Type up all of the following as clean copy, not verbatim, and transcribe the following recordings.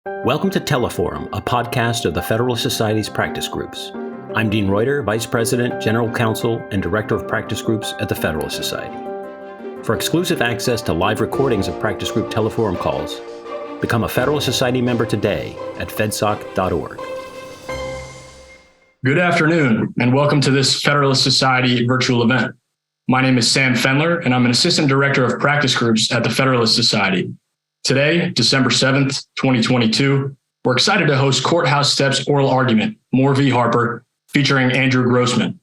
Welcome to Teleforum, a podcast of the Federalist Society's practice groups. I'm Dean Reuter, Vice President, General Counsel, and Director of Practice Groups at the Federalist Society. For exclusive access to live recordings of practice group Teleforum calls, become a Federalist Society member today at fedsoc.org. Good afternoon, and welcome to this Federalist Society virtual event. My name is Sam Fendler, and I'm an Assistant Director of Practice Groups at the Federalist Society. Today, December 7th, 2022, we're excited to host Courthouse Steps Oral Argument, Moore v. Harper, featuring Andrew Grossman.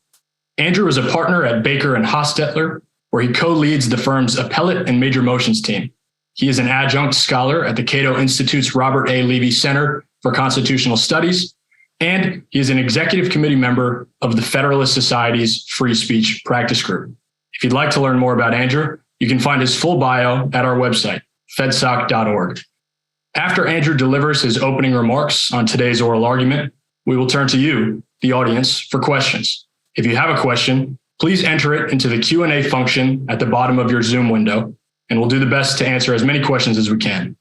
Andrew is a partner at Baker & Hostetler, where he co-leads the firm's appellate and major motions team. He is an adjunct scholar at the Cato Institute's Robert A. Levy Center for Constitutional Studies, and he is an executive committee member of the Federalist Society's Free Speech Practice Group. If you'd like to learn more about Andrew, you can find his full bio at our website, fedsoc.org. After Andrew delivers his opening remarks on today's oral argument, we will turn to you, the audience, for questions. If you have a question, please enter it into the Q&A function at the bottom of your Zoom window, and we'll do the best to answer as many questions as we can.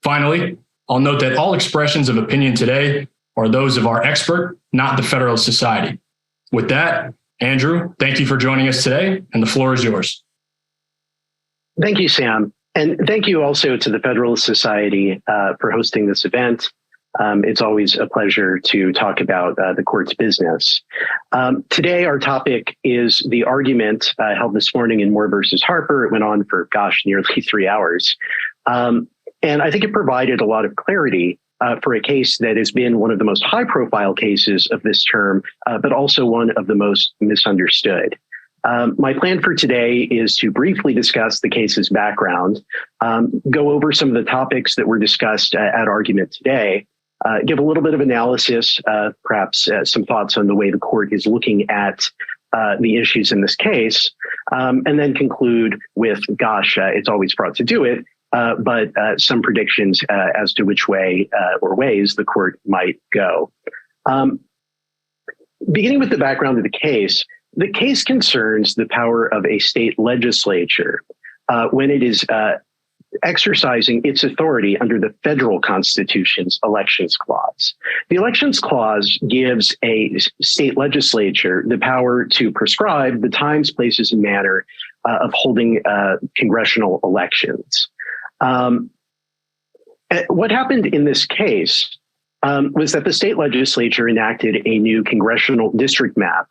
Finally, I'll note that all expressions of opinion today are those of our expert, not the Federalist Society. With that, Andrew, thank you for joining us today, and the floor is yours. Thank you, Sam. And thank you also to the Federalist Society for hosting this event. It's always a pleasure to talk about the court's business. Today, our topic is the argument held this morning in Moore versus Harper. It went on for, nearly 3 hours. And I think it provided a lot of clarity for a case that has been one of the most high-profile cases of this term, but also one of the most misunderstood. My plan for today is to briefly discuss the case's background, go over some of the topics that were discussed at argument today, give a little bit of analysis, perhaps some thoughts on the way the court is looking at the issues in this case, and then conclude with, it's always fraught to do it, but some predictions as to which way or ways the court might go. Beginning with the background of the case concerns the power of a state legislature when it is exercising its authority under the federal Constitution's Elections Clause. The Elections Clause gives a state legislature the power to prescribe the times, places, and manner of holding congressional elections. What happened in this case was that the state legislature enacted a new congressional district map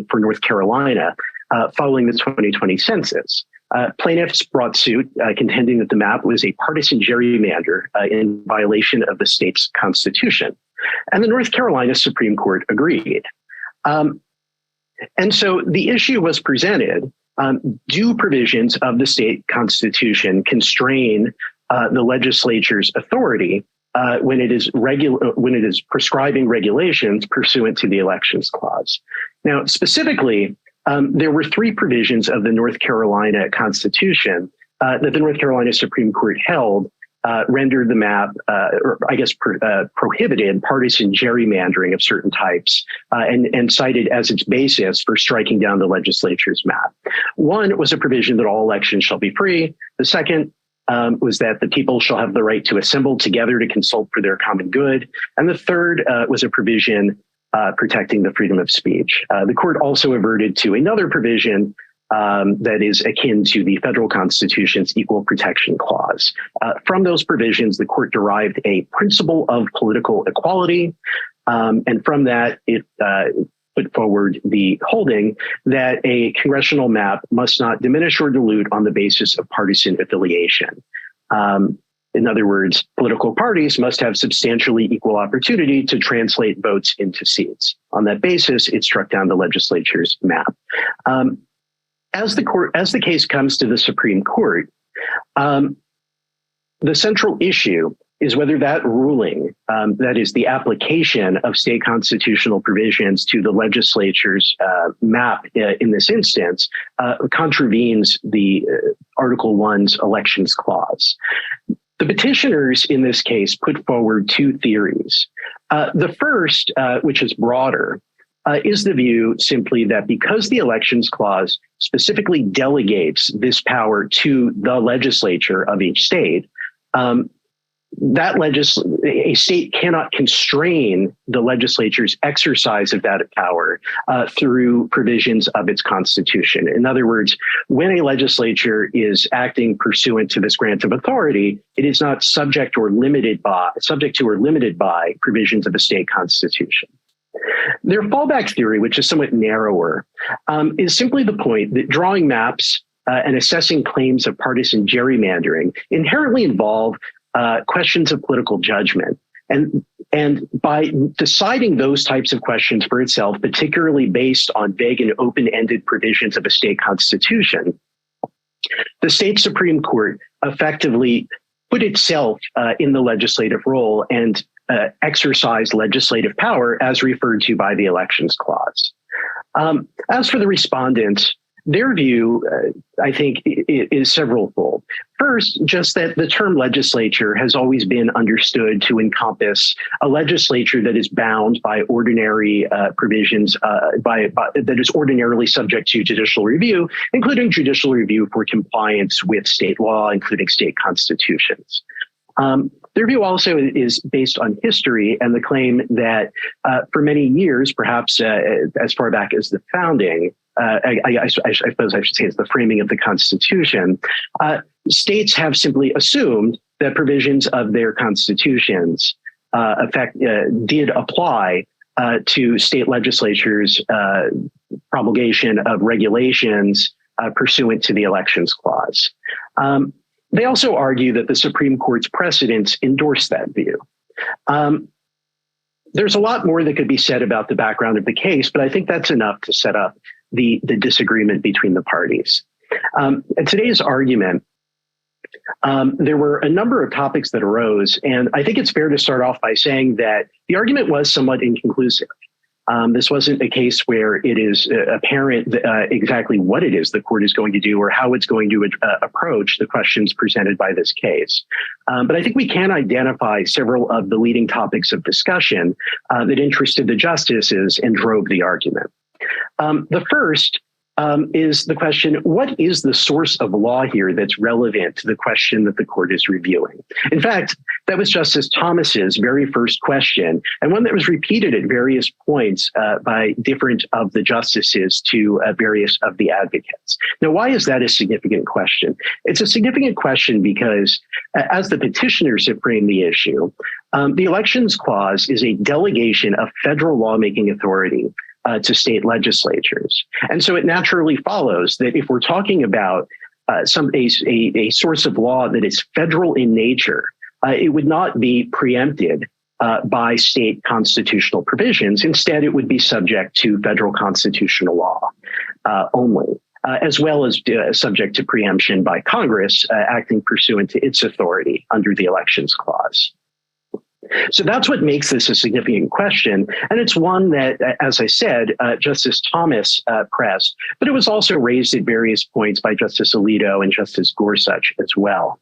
for North Carolina following the 2020 census. Plaintiffs brought suit contending that the map was a partisan gerrymander in violation of the state's constitution. And the North Carolina Supreme Court agreed. And so the issue was presented, do provisions of the state constitution constrain the legislature's authority when it is prescribing regulations pursuant to the Elections Clause? Now, specifically, there were three provisions of the North Carolina Constitution that the North Carolina Supreme Court held rendered the map, prohibited partisan gerrymandering of certain types and cited as its basis for striking down the legislature's map. One was a provision that all elections shall be free. The second was that the people shall have the right to assemble together to consult for their common good. And the third was a provision protecting the freedom of speech. The court also averted to another provision that is akin to the federal Constitution's Equal Protection Clause. From those provisions, the court derived a principle of political equality, and from that, it put forward the holding that a congressional map must not diminish or dilute on the basis of partisan affiliation. In other words, political parties must have substantially equal opportunity to translate votes into seats. On that basis, it struck down the legislature's map. As the case comes to the Supreme Court, the central issue is whether that ruling, that is the application of state constitutional provisions to the legislature's map in this instance, contravenes the Article 1's Elections Clause. The petitioners in this case put forward two theories. The first, which is broader, is the view simply that because the Elections Clause specifically delegates this power to the legislature of each state, a state cannot constrain the legislature's exercise of that power through provisions of its constitution. In other words, when a legislature is acting pursuant to this grant of authority, it is not subject to or limited by provisions of the state constitution. Their fallback theory, which is somewhat narrower, is simply the point that drawing maps and assessing claims of partisan gerrymandering inherently involve questions of political judgment. And by deciding those types of questions for itself, particularly based on vague and open-ended provisions of a state constitution, the state Supreme Court effectively put itself in the legislative role and exercised legislative power as referred to by the Elections Clause. As for the respondents, their view, I think, is severalfold. First, just that the term legislature has always been understood to encompass a legislature that is bound by ordinary provisions, that is ordinarily subject to judicial review, including judicial review for compliance with state law, including state constitutions. Their view also is based on history and the claim that for many years, perhaps as far back as the founding, I suppose I should say it's the framing of the Constitution, states have simply assumed that provisions of their constitutions did apply to state legislatures' promulgation of regulations pursuant to the Elections Clause. They also argue that the Supreme Court's precedents endorse that view. There's a lot more that could be said about the background of the case, but I think that's enough to set up the disagreement between the parties. At today's argument, there were a number of topics that arose, and I think it's fair to start off by saying that the argument was somewhat inconclusive. This wasn't a case where it is apparent exactly what it is the court is going to do or how it's going to approach the questions presented by this case. But I think we can identify several of the leading topics of discussion that interested the justices and drove the argument. The first is the question, what is the source of law here that's relevant to the question that the court is reviewing? In fact, that was Justice Thomas's very first question, and one that was repeated at various points by different of the justices to various of the advocates. Now, why is that a significant question? It's a significant question because, as the petitioners have framed the issue, the Elections Clause is a delegation of federal lawmaking authority to state legislatures. And so it naturally follows that if we're talking about a source of law that is federal in nature, it would not be preempted by state constitutional provisions. Instead, it would be subject to federal constitutional law only, as well as subject to preemption by Congress acting pursuant to its authority under the Elections Clause. So that's what makes this a significant question. And it's one that, as I said, Justice Thomas pressed, but it was also raised at various points by Justice Alito and Justice Gorsuch as well.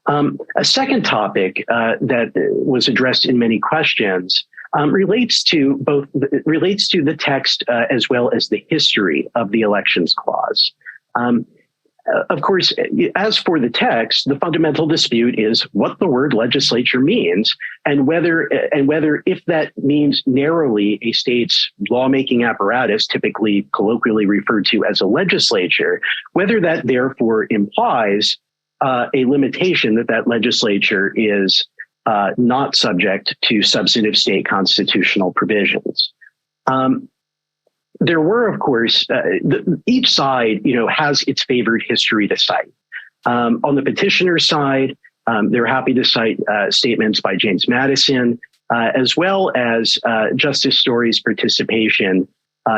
A second topic that was addressed in many questions relates to the text as well as the history of the Elections Clause. Of course, as for the text, the fundamental dispute is what the word legislature means and whether if that means narrowly a state's lawmaking apparatus, typically colloquially referred to as a legislature, whether that therefore implies a limitation that legislature is not subject to substantive state constitutional provisions. There were, of course, each side, has its favored history to cite. On the petitioner's side, they're happy to cite statements by James Madison, as well as Justice Story's participation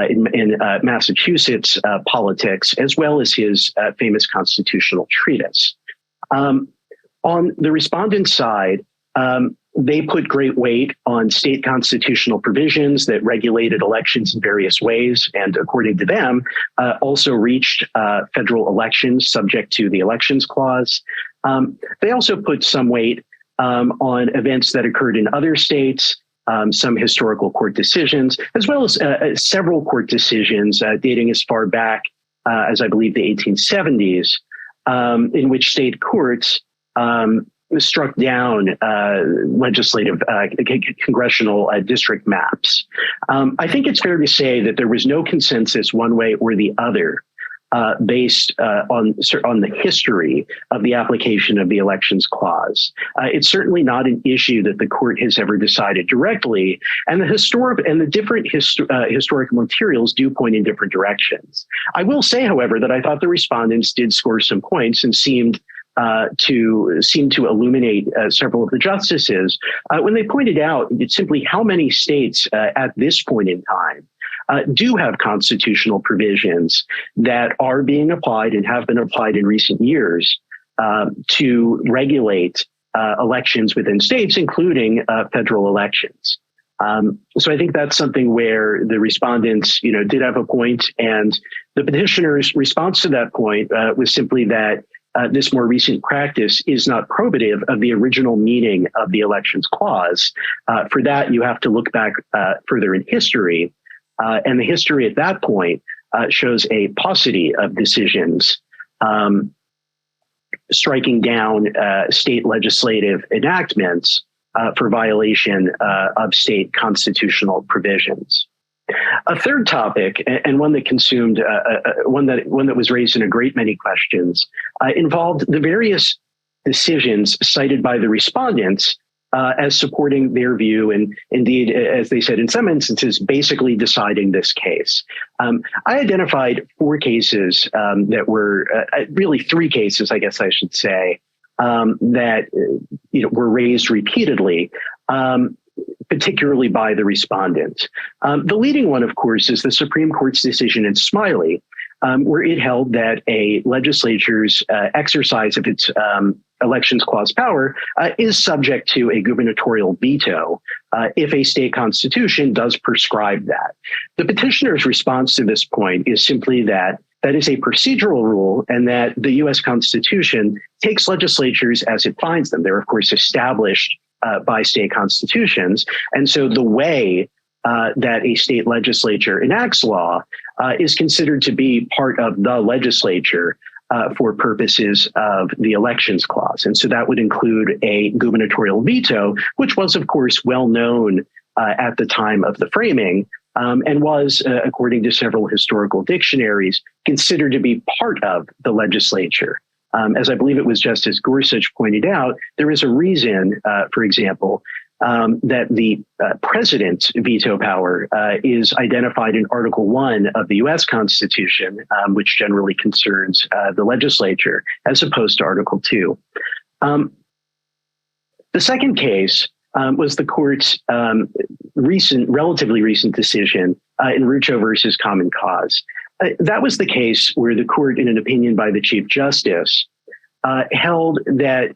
in Massachusetts politics, as well as his famous constitutional treatise. On the respondent's side, they put great weight on state constitutional provisions that regulated elections in various ways, and according to them, also reached federal elections subject to the Elections Clause. They also put some weight on events that occurred in other states, some historical court decisions, as well as several court decisions dating as far back as I believe the 1870s, in which state courts struck down legislative congressional district maps. I think it's fair to say that there was no consensus one way or the other based on the history of the application of the Elections Clause. It's certainly not an issue that the court has ever decided directly, and the different historical materials do point in different directions. I will say, however, that I thought the respondents did score some points and seemed to illuminate several of the justices when they pointed out simply how many states at this point in time do have constitutional provisions that are being applied and have been applied in recent years to regulate elections within states, including federal elections. So I think that's something where the respondents, did have a point, and the petitioner's response to that point was simply that this more recent practice is not probative of the original meaning of the Elections Clause. For that, you have to look back further in history. And the history at that point shows a paucity of decisions striking down state legislative enactments for violation of state constitutional provisions. A third topic, and one that consumed, one that was raised in a great many questions, involved the various decisions cited by the respondents as supporting their view, and indeed, as they said in some instances, basically deciding this case. I identified four cases that were really three cases, I guess I should say, that were raised repeatedly. Particularly by the respondent. The leading one, of course, is the Supreme Court's decision in Smiley, where it held that a legislature's exercise of its Elections Clause power is subject to a gubernatorial veto if a state constitution does prescribe that. The petitioner's response to this point is simply that is a procedural rule, and that the U.S. Constitution takes legislatures as it finds them. They're, of course, established by state constitutions. And so the way that a state legislature enacts law is considered to be part of the legislature for purposes of the Elections Clause. And so that would include a gubernatorial veto, which was, of course, well known at the time of the framing, and was, according to several historical dictionaries, considered to be part of the legislature. As I believe it was Justice Gorsuch pointed out, there is a reason, for example, that the president's veto power is identified in Article 1 of the U.S. Constitution, which generally concerns the legislature, as opposed to Article 2. The second case was the court's relatively recent decision in Rucho versus Common Cause. That was the case where the court, in an opinion by the Chief Justice, held that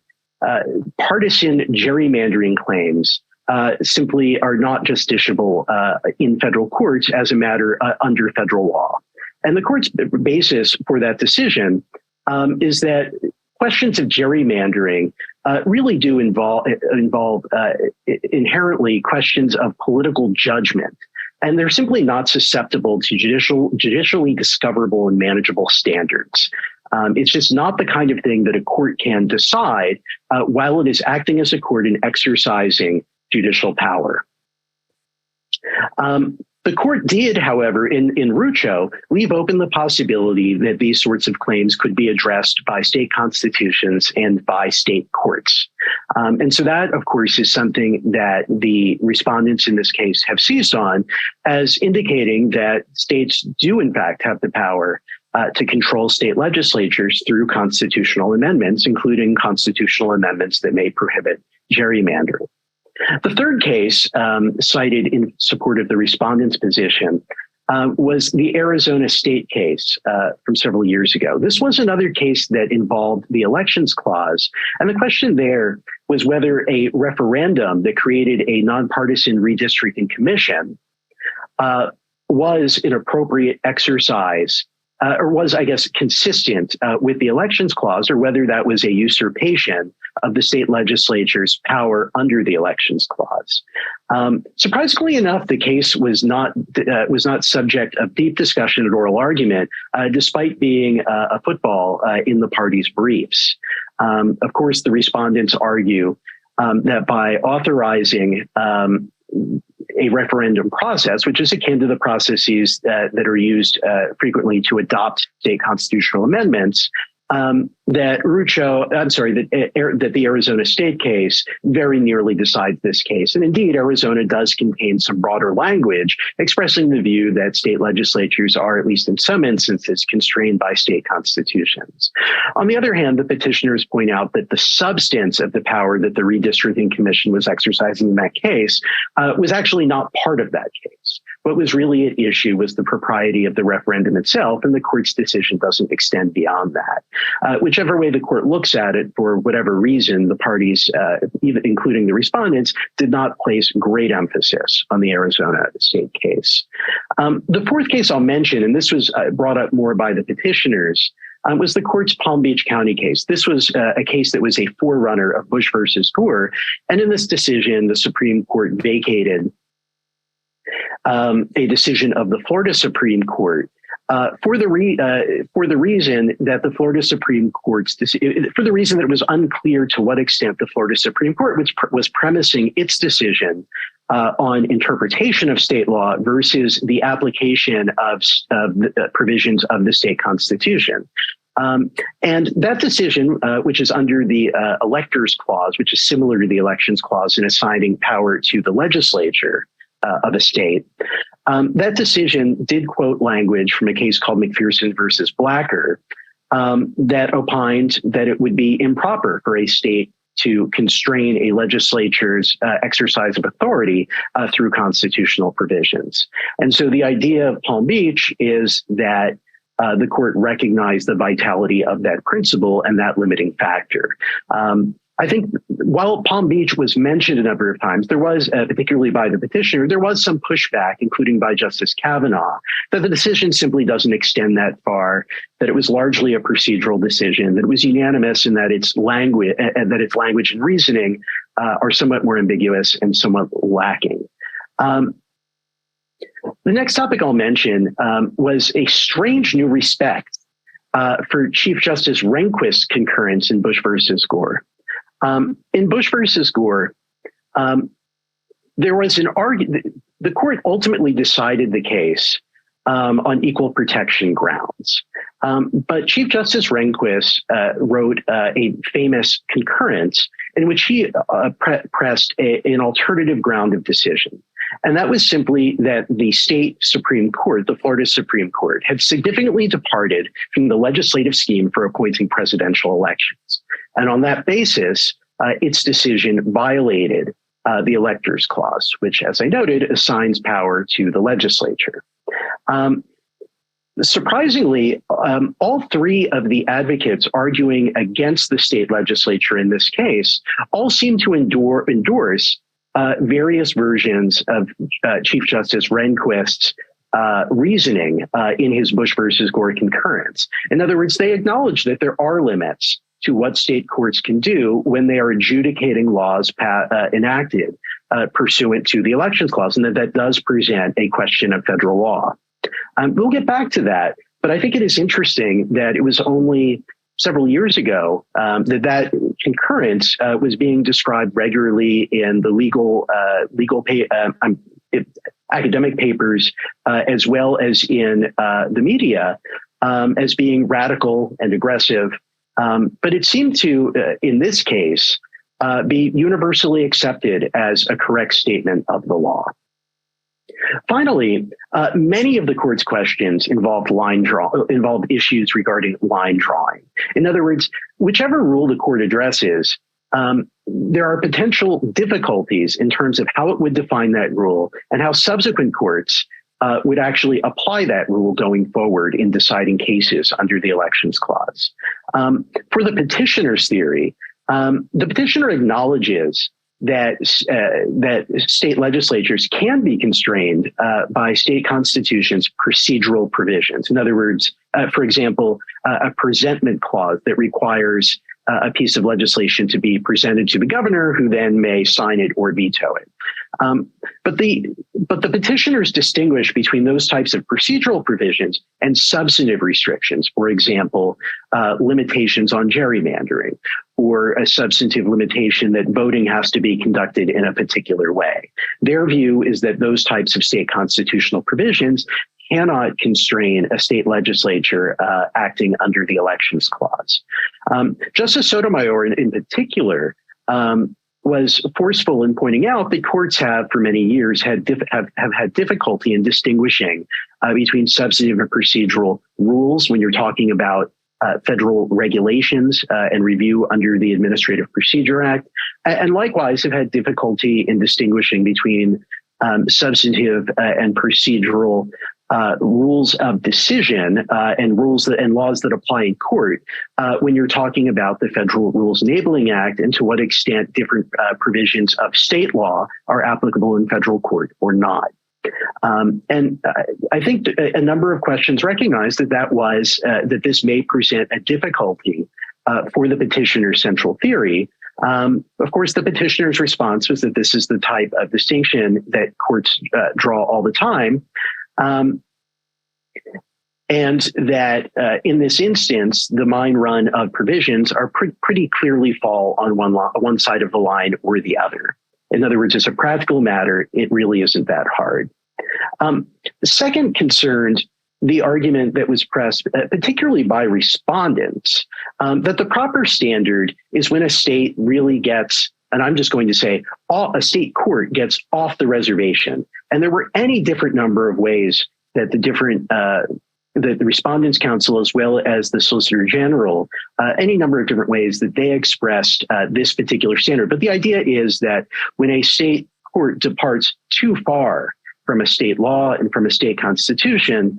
partisan gerrymandering claims simply are not justiciable in federal courts as a matter under federal law. And the court's basis for that decision is that questions of gerrymandering really do involve inherently questions of political judgment. And they're simply not susceptible to judicially discoverable and manageable standards. It's just not the kind of thing that a court can decide while it is acting as a court and exercising judicial power. The court did, however, in Rucho, leave open the possibility that these sorts of claims could be addressed by state constitutions and by state courts. And so that, of course, is something that the respondents in this case have seized on as indicating that states do, in fact, have the power to control state legislatures through constitutional amendments, including constitutional amendments that may prohibit gerrymandering. The third case cited in support of the respondent's position was the Arizona state case from several years ago. This was another case that involved the Elections Clause. And the question there was whether a referendum that created a nonpartisan redistricting commission was an appropriate exercise or was, I guess, consistent with the Elections Clause, or whether that was a usurpation of the state legislature's power under the Elections Clause. Surprisingly enough, the case was not subject of deep discussion and oral argument, despite being a football in the parties' briefs. Of course, the respondents argue that by authorizing a referendum process, which is akin to the processes that are used frequently to adopt state constitutional amendments, that the Arizona state case very nearly decides this case. And indeed, Arizona does contain some broader language expressing the view that state legislatures are, at least in some instances, constrained by state constitutions. On the other hand, the petitioners point out that the substance of the power that the redistricting commission was exercising in that case was actually not part of that case. What was really at issue was the propriety of the referendum itself, and the court's decision doesn't extend beyond that. Whichever way the court looks at it, for whatever reason, the parties, even including the respondents, did not place great emphasis on the Arizona state case. The fourth case I'll mention, and this was brought up more by the petitioners, was the court's Palm Beach County case. This was a case that was a forerunner of Bush versus Gore, and in this decision, the Supreme Court vacated a decision of the Florida Supreme Court for the reason that the Florida Supreme Court's for the reason that it was unclear to what extent the Florida Supreme Court was premising its decision on interpretation of state law versus the application of the provisions of the state constitution. And that decision, which is under the electors clause, which is similar to the elections clause in assigning power to the legislature of a state, that decision did quote language from a case called McPherson versus Blacker that opined that it would be improper for a state to constrain a legislature's exercise of authority through constitutional provisions. And so the idea of Palm Beach is that the court recognized the vitality of that principle and that limiting factor. I think while Palm Beach was mentioned a number of times, there was, particularly by the petitioner, there was some pushback, including by Justice Kavanaugh, that the decision simply doesn't extend that far, that it was largely a procedural decision, that it was unanimous, and that its language and reasoning are somewhat more ambiguous and somewhat lacking. The next topic I'll mention was a strange new respect for Chief Justice Rehnquist's concurrence in Bush versus Gore. In Bush versus Gore, there was an argument. The court ultimately decided the case on equal protection grounds. But Chief Justice Rehnquist wrote a famous concurrence in which he pressed an alternative ground of decision. And that was simply that the state Supreme Court, the Florida Supreme Court, had significantly departed from the legislative scheme for appointing presidential elections. And on that basis, its decision violated the electors clause, which, as I noted, assigns power to the legislature. Surprisingly, all three of the advocates arguing against the state legislature in this case all seem to endorse various versions of Chief Justice Rehnquist's reasoning in his Bush versus Gore concurrence. In other words, they acknowledge that there are limits to what state courts can do when they are adjudicating laws enacted pursuant to the elections clause, and that does present a question of federal law. We'll get back to that, but I think it is interesting that it was only several years ago that concurrence was being described regularly in the academic papers as well as in the media as being radical and aggressive. But it seemed to, in this case, be universally accepted as a correct statement of the law. Finally, many of the court's questions involved issues regarding line drawing. In other words, whichever rule the court addresses, there are potential difficulties in terms of how it would define that rule and how subsequent courts would actually apply that rule going forward in deciding cases under the elections clause. For the petitioner's theory, the petitioner acknowledges that state legislatures can be constrained by state constitutions' procedural provisions. In other words, for example, a presentment clause that requires a piece of legislation to be presented to the governor, who then may sign it or veto it. But the petitioners distinguish between those types of procedural provisions and substantive restrictions. For example, limitations on gerrymandering, or a substantive limitation that voting has to be conducted in a particular way. Their view is that those types of state constitutional provisions cannot constrain a state legislature acting under the Elections Clause. Justice Sotomayor, in particular, was forceful in pointing out that courts have, for many years, have had difficulty in distinguishing between substantive and procedural rules when you're talking about federal regulations and review under the Administrative Procedure Act, and likewise have had difficulty in distinguishing between substantive and procedural rules of decision and rules and laws that apply in court when you're talking about the Federal Rules Enabling Act, and to what extent different provisions of state law are applicable in federal court or not. And I think a number of questions recognize that this may present a difficulty for the petitioner's central theory. Of course, the petitioner's response was that this is the type of distinction that courts draw all the time. And that in this instance, the mine run of provisions are pretty clearly fall on one side of the line or the other. In other words, as a practical matter, it really isn't that hard. The second concerned the argument that was pressed, particularly by respondents, that the proper standard is when a state really gets, and I'm just going to say, a state court gets off the reservation. And there were any different number of ways that the Respondents' Council, as well as the Solicitor General, any number of different ways that they expressed this particular standard. But the idea is that when a state court departs too far from a state law and from a state constitution,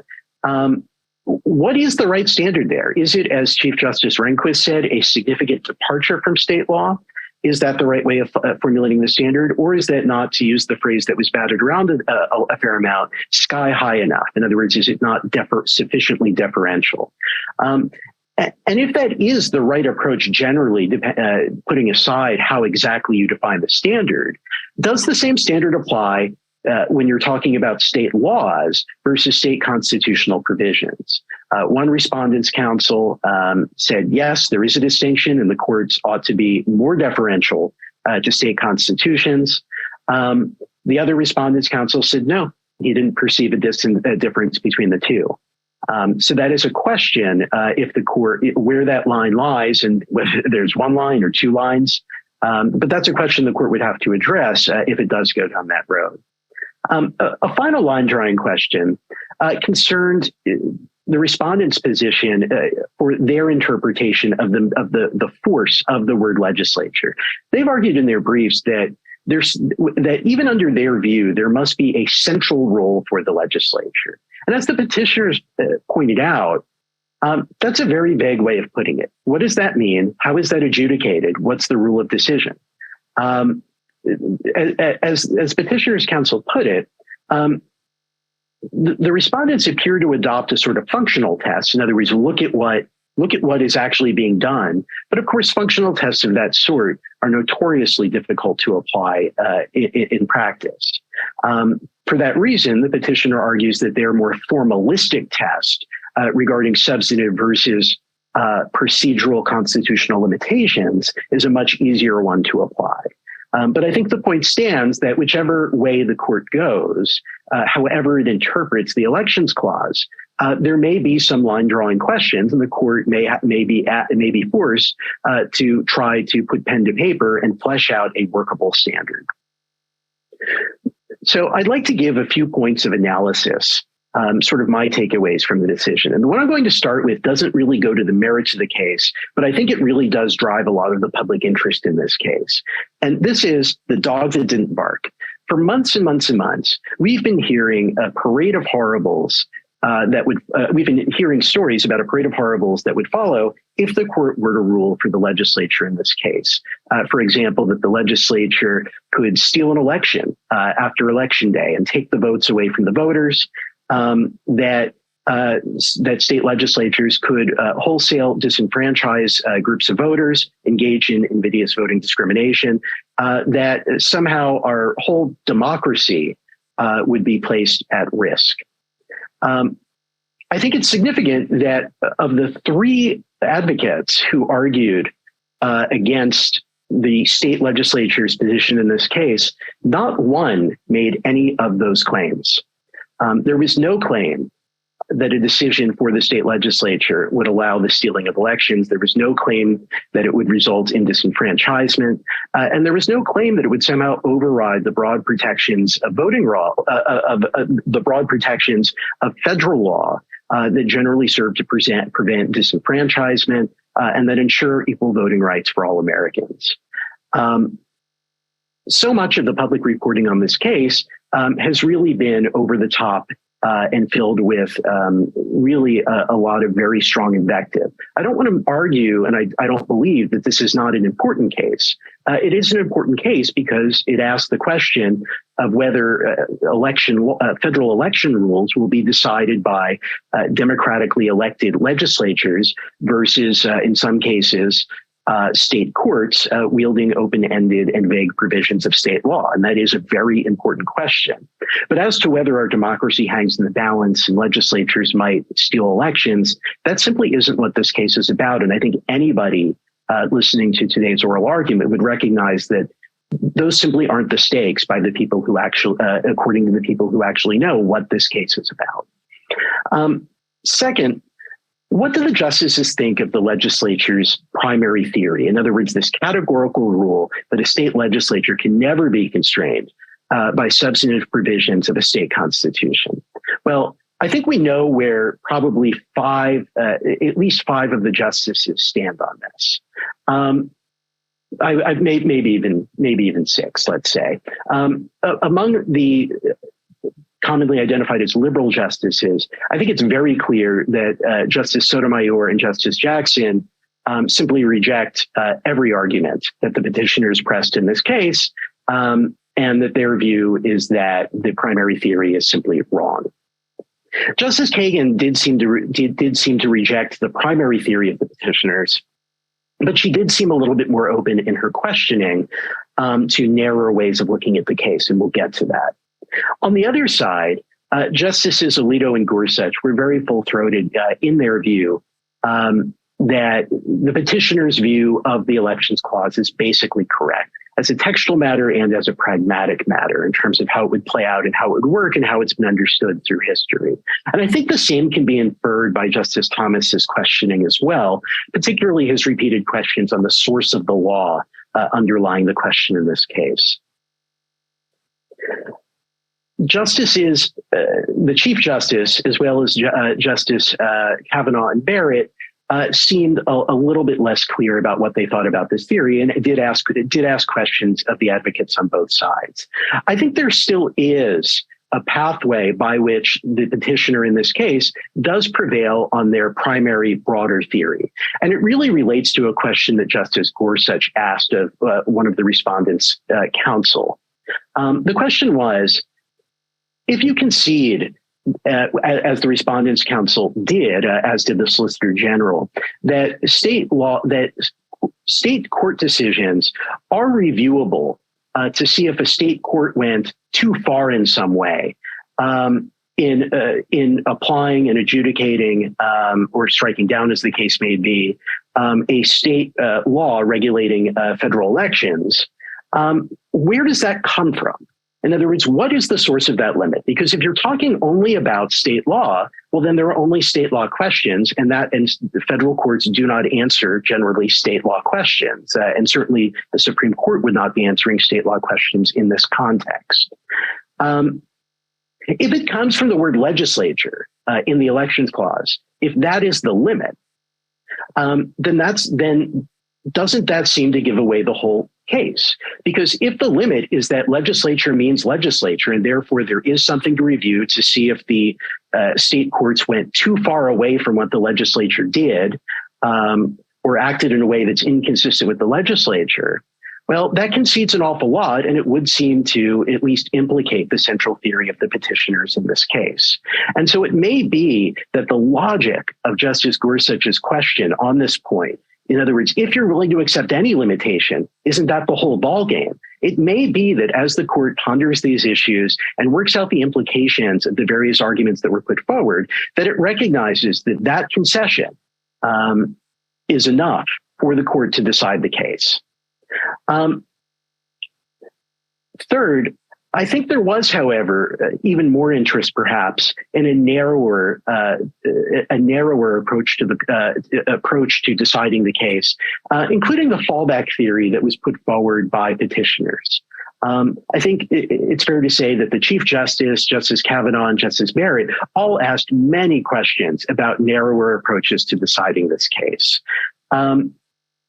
what is the right standard there? Is it, as Chief Justice Rehnquist said, a significant departure from state law? Is that the right way of formulating the standard? Or is that, not to use the phrase that was battered around a fair amount, sky high enough? In other words, is it not sufficiently deferential? And if that is the right approach generally, putting aside how exactly you define the standard, does the same standard apply when you're talking about state laws versus state constitutional provisions? One Respondents' Council said, yes, there is a distinction and the courts ought to be more deferential to state constitutions. The other Respondents' Council said, no, he didn't perceive a difference between the two. So that is a question if the court, where that line lies, and whether there's one line or two lines. But that's a question the court would have to address if it does go down that road. A final line drawing question concerned the respondents' position for their interpretation of the force of the word legislature. They've argued in their briefs that that even under their view, there must be a central role for the legislature. And as the petitioners pointed out, that's a very vague way of putting it. What does that mean? How is that adjudicated? What's the rule of decision? As Petitioners' Council put it, the respondents appear to adopt a sort of functional test. In other words, look at what is actually being done. But of course, functional tests of that sort are notoriously difficult to apply in practice. For that reason, the petitioner argues that their more formalistic test regarding substantive versus procedural constitutional limitations is a much easier one to apply. But I think the point stands that whichever way the court goes, however it interprets the Elections Clause, there may be some line drawing questions, and the court may be forced to try to put pen to paper and flesh out a workable standard. So I'd like to give a few points of analysis, sort of my takeaways from the decision. And the one I'm going to start with doesn't really go to the merits of the case, but I think it really does drive a lot of the public interest in this case. And this is the dog that didn't bark. For months and months and months, we've been hearing a parade of horribles we've been hearing stories about a parade of horribles that would follow if the court were to rule for the legislature in this case. For example, that the legislature could steal an election after election day and take the votes away from the voters, that state legislatures could wholesale disenfranchise groups of voters, engage in invidious voting discrimination, that somehow our whole democracy would be placed at risk. I think it's significant that of the three advocates who argued against the state legislature's position in this case, not one made any of those claims. There was no claim that a decision for the state legislature would allow the stealing of elections. There was no claim that it would result in disenfranchisement. And there was no claim that it would somehow override the broad protections of voting law, the broad protections of federal law that generally serve to prevent disenfranchisement and that ensure equal voting rights for all Americans. So much of the public reporting on this case has really been over the top and filled with really a lot of very strong invective. I don't want to argue, and I don't believe that this is not an important case. It is an important case because it asks the question of whether federal election rules will be decided by democratically elected legislatures versus, in some cases, state courts wielding open-ended and vague provisions of state law. And that is a very important question. But as to whether our democracy hangs in the balance and legislatures might steal elections, that simply isn't what this case is about. And I think anybody listening to today's oral argument would recognize that those simply aren't the stakes by the people who actually, according to the people who actually know what this case is about. Second, what do the justices think of the legislature's primary theory? In other words, this categorical rule that a state legislature can never be constrained by substantive provisions of a state constitution. Well, I think we know where probably at least five of the justices stand on this. I've made maybe even six, let's say. Among the commonly identified as liberal justices, I think it's very clear that Justice Sotomayor and Justice Jackson simply reject every argument that the petitioners pressed in this case, and that their view is that the primary theory is simply wrong. Justice Kagan did seem to reject the primary theory of the petitioners, but she did seem a little bit more open in her questioning to narrower ways of looking at the case, and we'll get to that. On the other side, Justices Alito and Gorsuch were very full-throated in their view that the petitioner's view of the elections clause is basically correct as a textual matter and as a pragmatic matter in terms of how it would play out and how it would work and how it's been understood through history. And I think the same can be inferred by Justice Thomas's questioning as well, particularly his repeated questions on the source of the law underlying the question in this case. Justices, the Chief Justice, as well as Justice Kavanaugh and Barrett, seemed a little bit less clear about what they thought about this theory, and did ask questions of the advocates on both sides. I think there still is a pathway by which the petitioner in this case does prevail on their primary broader theory. And it really relates to a question that Justice Gorsuch asked of one of the respondents' counsel. The question was, if you concede, as the respondents' counsel did, as did the Solicitor General, that state court decisions are reviewable to see if a state court went too far in some way in applying and adjudicating or striking down, as the case may be, a state law regulating federal elections, where does that come from? In other words, what is the source of that limit? Because if you're talking only about state law, well, then there are only state law questions, and the federal courts do not answer generally state law questions. And certainly the Supreme Court would not be answering state law questions in this context. If it comes from the word legislature in the elections clause, if that is the limit, then doesn't that seem to give away the whole case? Because if the limit is that legislature means legislature, and therefore there is something to review to see if the state courts went too far away from what the legislature did or acted in a way that's inconsistent with the legislature, well, that concedes an awful lot, and it would seem to at least implicate the central theory of the petitioners in this case. And so it may be that the logic of Justice Gorsuch's question on this point In other words, if you're willing to accept any limitation, isn't that the whole ballgame? It may be that as the court ponders these issues and works out the implications of the various arguments that were put forward, that it recognizes that that concession is enough for the court to decide the case. Third, I think there was, however, even more interest, perhaps, in a narrower approach to deciding the case, including the fallback theory that was put forward by petitioners. I think it's fair to say that the Chief Justice, Justice Kavanaugh, and Justice Barrett all asked many questions about narrower approaches to deciding this case.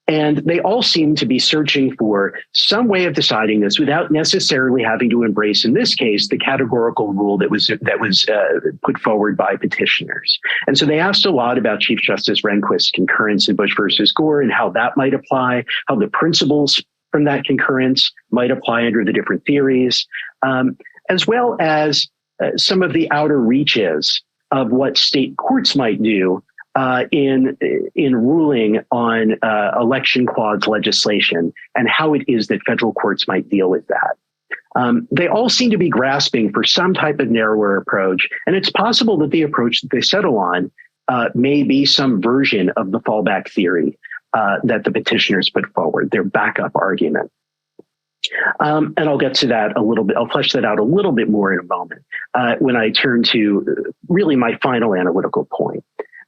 And they all seem to be searching for some way of deciding this without necessarily having to embrace, in this case, the categorical rule that was put forward by petitioners. And so they asked a lot about Chief Justice Rehnquist's concurrence in Bush versus Gore and how that might apply, how the principles from that concurrence might apply under the different theories, as well as some of the outer reaches of what state courts might do in ruling on election clause legislation and how it is that federal courts might deal with that. They all seem to be grasping for some type of narrower approach, and it's possible that the approach that they settle on may be some version of the fallback theory that the petitioners put forward, their backup argument. And I'll get to that a little bit. I'll flesh that out a little bit more in a moment when I turn to really my final analytical point,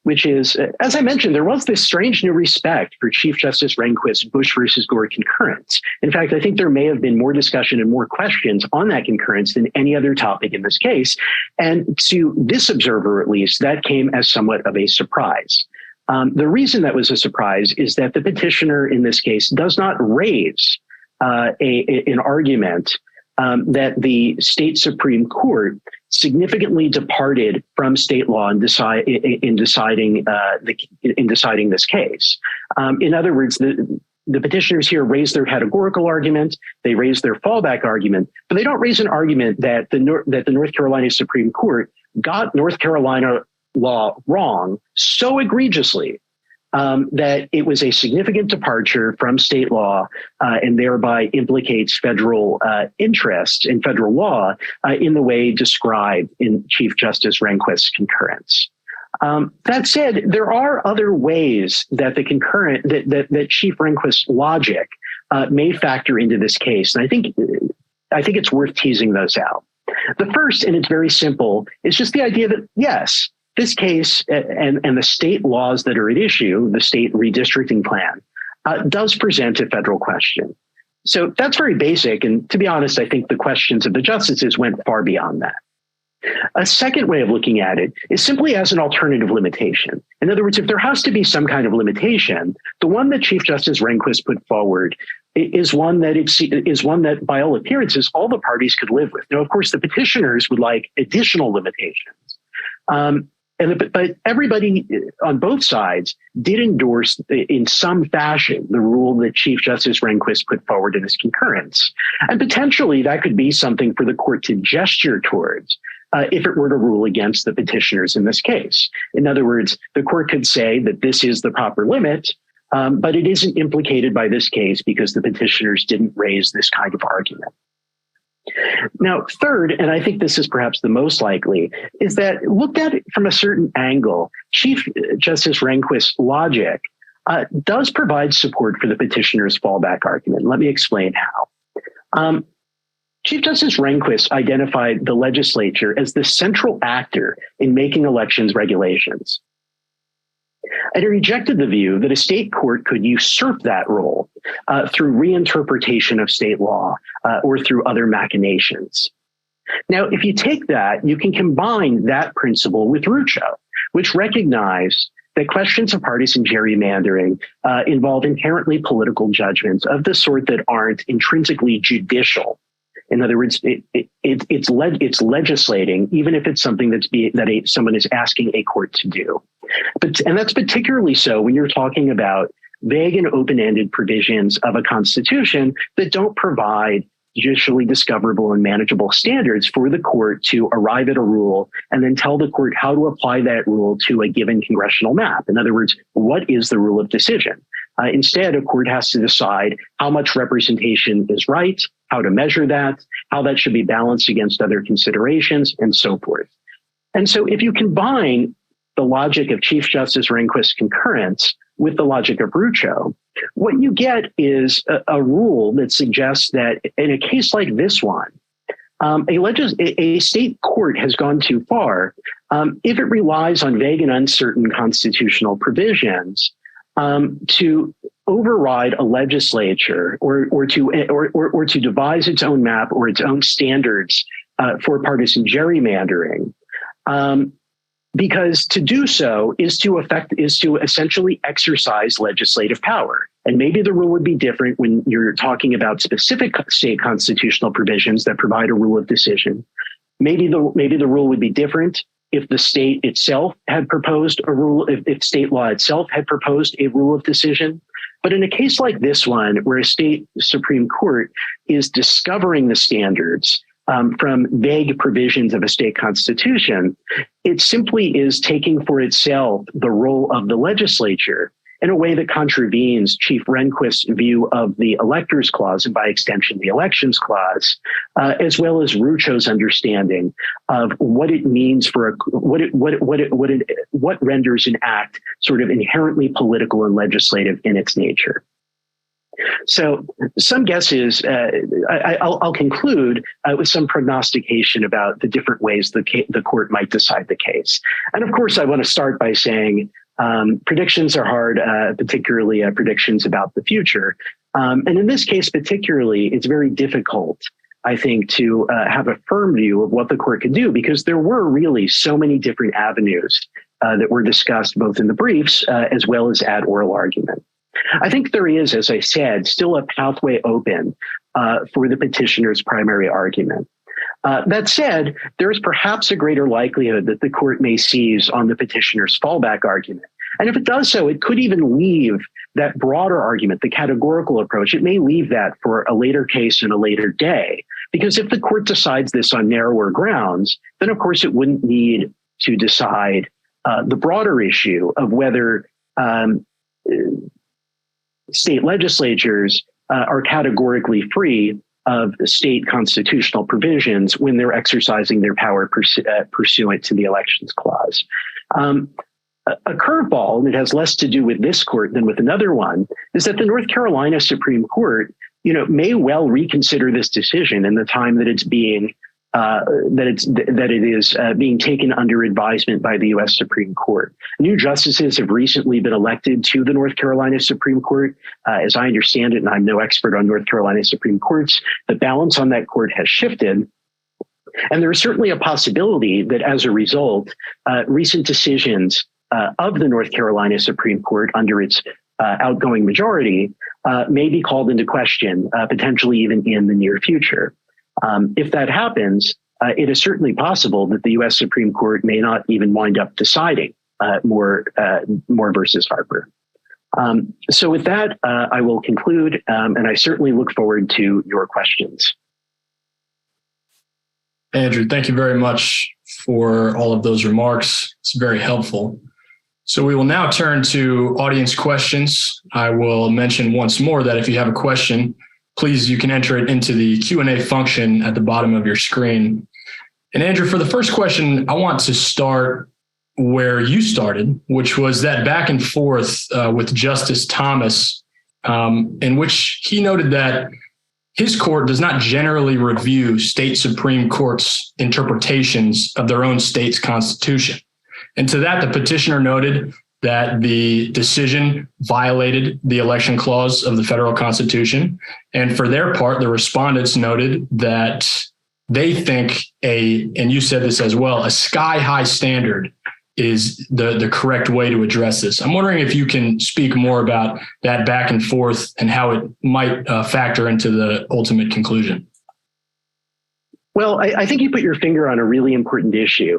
which is, as I mentioned, there was this strange new respect for Chief Justice Rehnquist's Bush versus Gore concurrence. In fact, I think there may have been more discussion and more questions on that concurrence than any other topic in this case. And to this observer, at least, that came as somewhat of a surprise. The reason that was a surprise is that the petitioner in this case does not raise an argument that the state Supreme Court significantly departed from state law in deciding this case. In other words, the petitioners here raise their categorical argument, they raise their fallback argument, but they don't raise an argument that the North Carolina Supreme Court got North Carolina law wrong so egregiously that it was a significant departure from state law and thereby implicates federal interest in federal law in the way described in Chief Justice Rehnquist's concurrence. That said, there are other ways that that Chief Rehnquist's logic may factor into this case, and I think it's worth teasing those out. The first, and it's very simple, is just the idea that yes, this case and the state laws that are at issue, the state redistricting plan, does present a federal question. So that's very basic. And to be honest, I think the questions of the justices went far beyond that. A second way of looking at it is simply as an alternative limitation. In other words, if there has to be some kind of limitation, the one that Chief Justice Rehnquist put forward is one that, by all appearances, all the parties could live with. Now, of course, the petitioners would like additional limitations. But everybody on both sides did endorse in some fashion the rule that Chief Justice Rehnquist put forward in his concurrence. And potentially that could be something for the court to gesture towards if it were to rule against the petitioners in this case. In other words, the court could say that this is the proper limit, but it isn't implicated by this case because the petitioners didn't raise this kind of argument. Now, third, and I think this is perhaps the most likely, is that looked at from a certain angle, Chief Justice Rehnquist's logic does provide support for the petitioner's fallback argument. Let me explain how. Chief Justice Rehnquist identified the legislature as the central actor in making elections regulations. And he rejected the view that a state court could usurp that role through reinterpretation of state law or through other machinations. Now, if you take that, you can combine that principle with Rucho, which recognized that questions of partisan gerrymandering involve inherently political judgments of the sort that aren't intrinsically judicial. In other words, it's legislating, even if it's something someone is asking a court to do. And that's particularly so when you're talking about vague and open-ended provisions of a constitution that don't provide judicially discoverable and manageable standards for the court to arrive at a rule and then tell the court how to apply that rule to a given congressional map. In other words, what is the rule of decision? Instead, a court has to decide how much representation is right, how to measure that, how that should be balanced against other considerations, and so forth. And so if you combine the logic of Chief Justice Rehnquist's concurrence with the logic of Rucho, what you get is a rule that suggests that in a case like this one, a state court has gone too far if it relies on vague and uncertain constitutional provisions to override a legislature or to devise its own map or its own standards for partisan gerrymandering. Because to do so is to essentially exercise legislative power. And maybe the rule would be different when you're talking about specific state constitutional provisions that provide a rule of decision. Maybe the rule would be different if the state itself had proposed a rule, if state law itself had proposed a rule of decision. But in a case like this one, where a state Supreme Court is discovering the standards from vague provisions of a state constitution, it simply is taking for itself the role of the legislature in a way that contravenes Chief Rehnquist's view of the Electors Clause, and by extension, the Elections Clause, as well as Rucho's understanding of what it means for what renders an act sort of inherently political and legislative in its nature. So some guesses, I'll conclude with some prognostication about the different ways the court might decide the case. And of course, I want to start by saying predictions are hard, particularly predictions about the future. And in this case, particularly, it's very difficult, I think, to have a firm view of what the court could do, because there were really so many different avenues that were discussed both in the briefs as well as at oral argument. I think there is, as I said, still a pathway open for the petitioner's primary argument. That said, there is perhaps a greater likelihood that the court may seize on the petitioner's fallback argument. And if it does so, it could even leave that broader argument, the categorical approach, it may leave that for a later case and a later day. Because if the court decides this on narrower grounds, then of course it wouldn't need to decide the broader issue of whether state legislatures are categorically free of state constitutional provisions when they're exercising their power pursuant to the Elections Clause. A curveball that has less to do with this court than with another one is that the North Carolina Supreme Court, may well reconsider this decision in the time that it's being being taken under advisement by the U.S. Supreme Court. New justices have recently been elected to the North Carolina Supreme Court. As I understand it, and I'm no expert on North Carolina Supreme Courts, the balance on that court has shifted. And there is certainly a possibility that as a result, recent decisions of the North Carolina Supreme Court under its outgoing majority may be called into question, potentially even in the near future. If that happens, it is certainly possible that the U.S. Supreme Court may not even wind up deciding Moore versus Harper. So with that, I will conclude, and I certainly look forward to your questions. Andrew, thank you very much for all of those remarks. It's very helpful. So we will now turn to audience questions. I will mention once more that if you have a question, please, you can enter it into the Q&A function at the bottom of your screen. And Andrew, for the first question, I want to start where you started, which was that back and forth with Justice Thomas, in which he noted that his court does not generally review state Supreme Court's interpretations of their own state's constitution. And to that, the petitioner noted that the decision violated the election clause of the federal constitution. And for their part, the respondents noted that they think and you said this as well, a sky-high standard is the correct way to address this. I'm wondering if you can speak more about that back and forth and how it might factor into the ultimate conclusion. Well, I think you put your finger on a really important issue.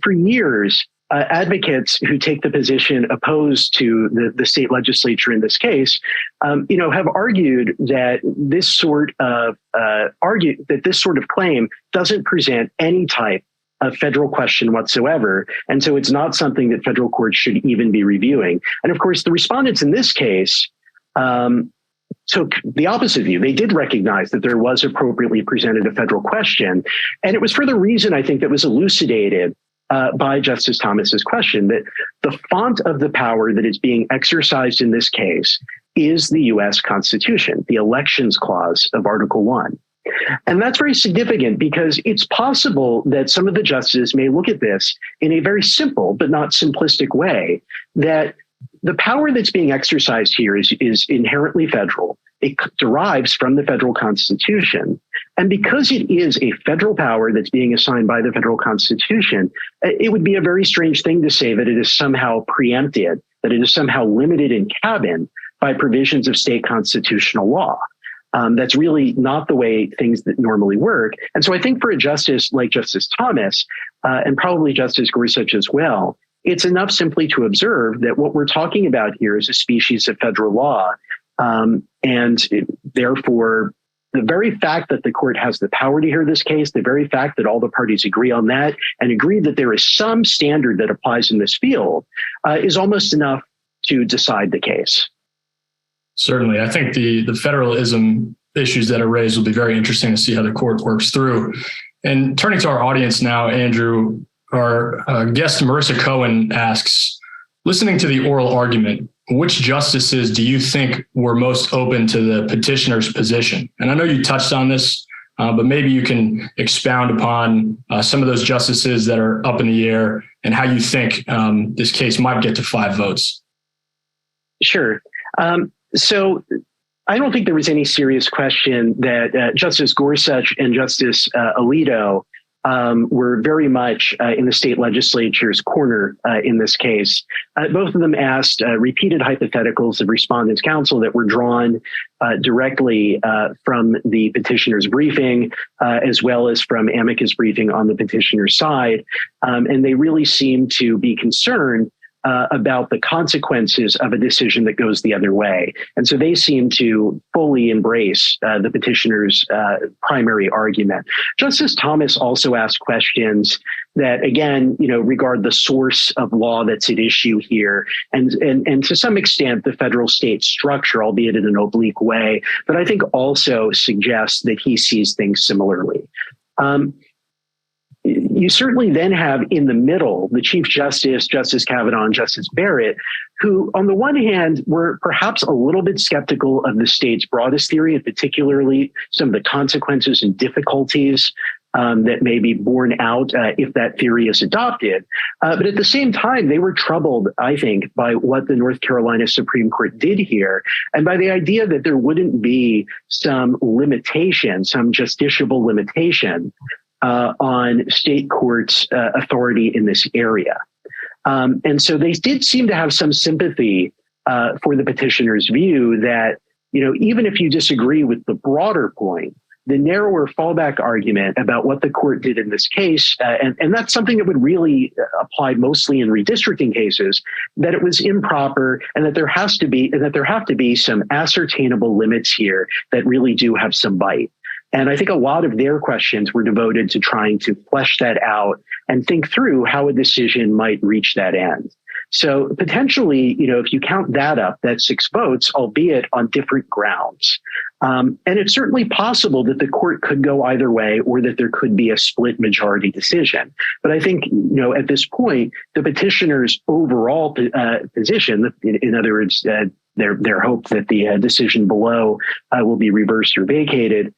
For years, advocates who take the position opposed to the state legislature in this case, have argued that this sort of claim doesn't present any type of federal question whatsoever, and so it's not something that federal courts should even be reviewing. And of course, the respondents in this case took the opposite view. They did recognize that there was appropriately presented a federal question. And it was for the reason, I think, that was elucidated by Justice Thomas's question, that the font of the power that is being exercised in this case is the U.S. Constitution, the Elections Clause of Article 1. And that's very significant because it's possible that some of the justices may look at this in a very simple but not simplistic way, that the power that's being exercised here is inherently federal. It derives from the federal Constitution. And because it is a federal power that's being assigned by the federal Constitution, it would be a very strange thing to say that it is somehow preempted, that it is somehow limited and cabined by provisions of state constitutional law. That's really not the way things that normally work. And so I think for a justice like Justice Thomas, and probably Justice Gorsuch as well, it's enough simply to observe that what we're talking about here is a species of federal law. Therefore, the very fact that the court has the power to hear this case, the very fact that all the parties agree on that and agree that there is some standard that applies in this field, is almost enough to decide the case. Certainly. I think the federalism issues that are raised will be very interesting to see how the court works through. And turning to our audience now, Andrew, our guest Marissa Cohen asks, listening to the oral argument, which justices do you think were most open to the petitioner's position? And I know you touched on this, but maybe you can expound upon some of those justices that are up in the air and how you think this case might get to 5 votes. Sure. So I don't think there was any serious question that Justice Gorsuch and Justice Alito were very much in the state legislature's corner in this case. Both of them asked repeated hypotheticals of respondents' counsel that were drawn directly from the petitioner's briefing, as well as from amicus briefing on the petitioner's side. And they really seemed to be concerned about the consequences of a decision that goes the other way. And so they seem to fully embrace the petitioner's primary argument. Justice Thomas also asked questions that, again, regard the source of law that's at issue here, and to some extent the federal state structure, albeit in an oblique way, but I think also suggests that he sees things similarly. You certainly then have in the middle the Chief Justice, Justice Kavanaugh, and Justice Barrett, who on the one hand were perhaps a little bit skeptical of the state's broadest theory, and particularly some of the consequences and difficulties that may be borne out if that theory is adopted. But at the same time, they were troubled, I think, by what the North Carolina Supreme Court did here, and by the idea that there wouldn't be some limitation, some justiciable limitation on state courts' authority in this area. And so they did seem to have some sympathy for the petitioner's view that, even if you disagree with the broader point, the narrower fallback argument about what the court did in this case, and that's something that would really apply mostly in redistricting cases, that it was improper and that there have to be some ascertainable limits here that really do have some bite. And I think a lot of their questions were devoted to trying to flesh that out and think through how a decision might reach that end. So potentially, if you count that up, that's 6 votes, albeit on different grounds. And it's certainly possible that the court could go either way or that there could be a split majority decision. But I think, at this point, the petitioner's overall position, in other words, their hope that the decision below will be reversed or vacated,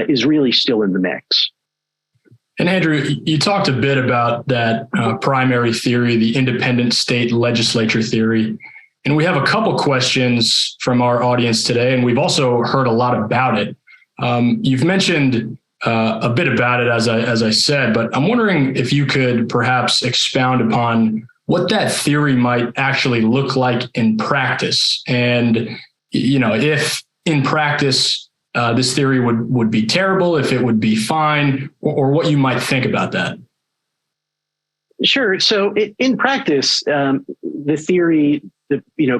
is really still in the mix. And Andrew, you talked a bit about that primary theory, the independent state legislature theory. And we have a couple questions from our audience today, and we've also heard a lot about it. You've mentioned a bit about it, as I said, but I'm wondering if you could perhaps expound upon what that theory might actually look like in practice. And, if in practice, this theory would be terrible, if it would be fine, or what you might think about that. Sure. So in practice, the theory,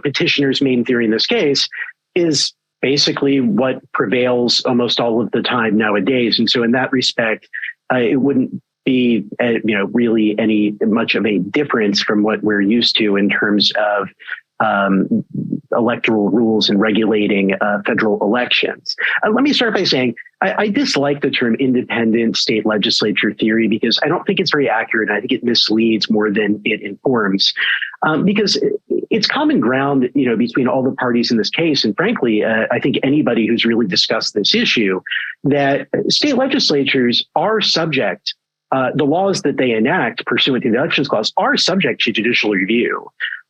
petitioner's main theory in this case is basically what prevails almost all of the time nowadays. And so in that respect, it wouldn't be, really any much of a difference from what we're used to in terms of electoral rules and regulating federal elections. Let me start by saying I dislike the term independent state legislature theory because I don't think it's very accurate. I think it misleads more than it informs, because it's common ground, between all the parties in this case. And frankly, I think anybody who's really discussed this issue, that state legislatures are subject, the laws that they enact pursuant to the Elections Clause are subject to judicial review.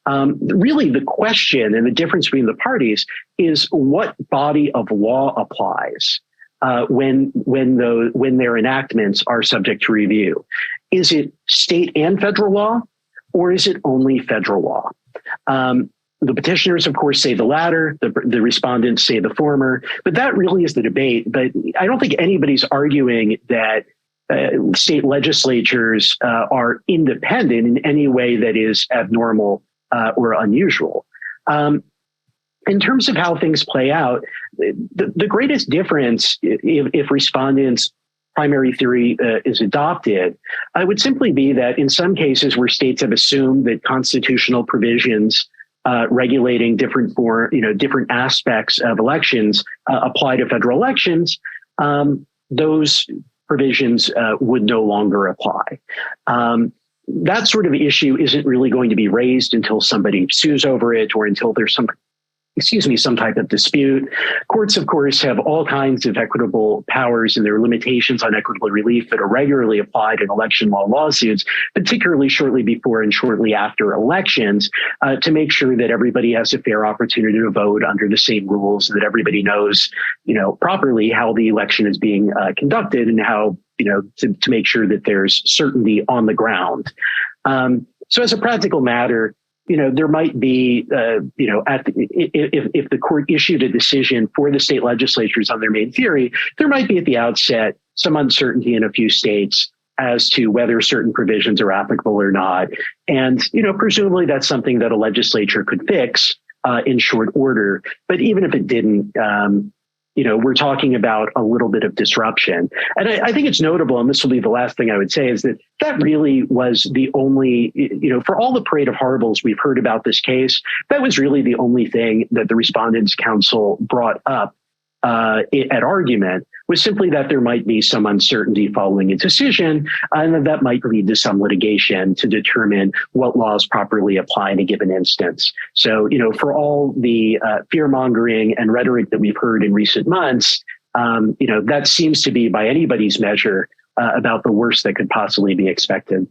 Really, the question and the difference between the parties is what body of law applies when their enactments are subject to review. Is it state and federal law, or is it only federal law? The petitioners, of course, say the latter. The respondents say the former. But that really is the debate. But I don't think anybody's arguing that state legislatures are independent in any way that is abnormal or unusual. In terms of how things play out, the greatest difference, if respondents' primary theory is adopted, would simply be that in some cases where states have assumed that constitutional provisions regulating different aspects of elections apply to federal elections, those provisions would no longer apply. That sort of issue isn't really going to be raised until somebody sues over it or until there's some type of dispute. Courts, of course, have all kinds of equitable powers, and there are limitations on equitable relief that are regularly applied in election law lawsuits, particularly shortly before and shortly after elections, to make sure that everybody has a fair opportunity to vote under the same rules, and that everybody knows, properly how the election is being conducted and how, to make sure that there's certainty on the ground. So as a practical matter, there might be, if the court issued a decision for the state legislatures on their main theory, there might be at the outset some uncertainty in a few states as to whether certain provisions are applicable or not. And, presumably that's something that a legislature could fix in short order. But even if it didn't, we're talking about a little bit of disruption. And I think it's notable, and this will be the last thing I would say, is that really was the only, for all the parade of horribles we've heard about this case, that was really the only thing that the Respondents' Council brought up at argument, was simply that there might be some uncertainty following a decision, and that might lead to some litigation to determine what laws properly apply in a given instance. So, for all the fear-mongering and rhetoric that we've heard in recent months, that seems to be, by anybody's measure, about the worst that could possibly be expected.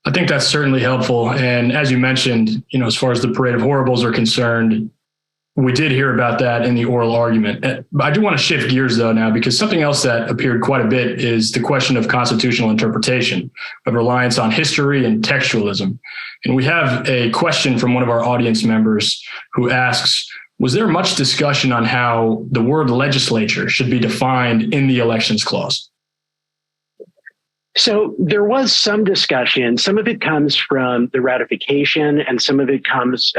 I think that's certainly helpful. And as you mentioned, as far as the parade of horribles are concerned, we did hear about that in the oral argument. I do want to shift gears, though, now, because something else that appeared quite a bit is the question of constitutional interpretation, of reliance on history and textualism. And we have a question from one of our audience members who asks, was there much discussion on how the word legislature should be defined in the Elections Clause? So there was some discussion. Some of it comes from the ratification, and some of it comes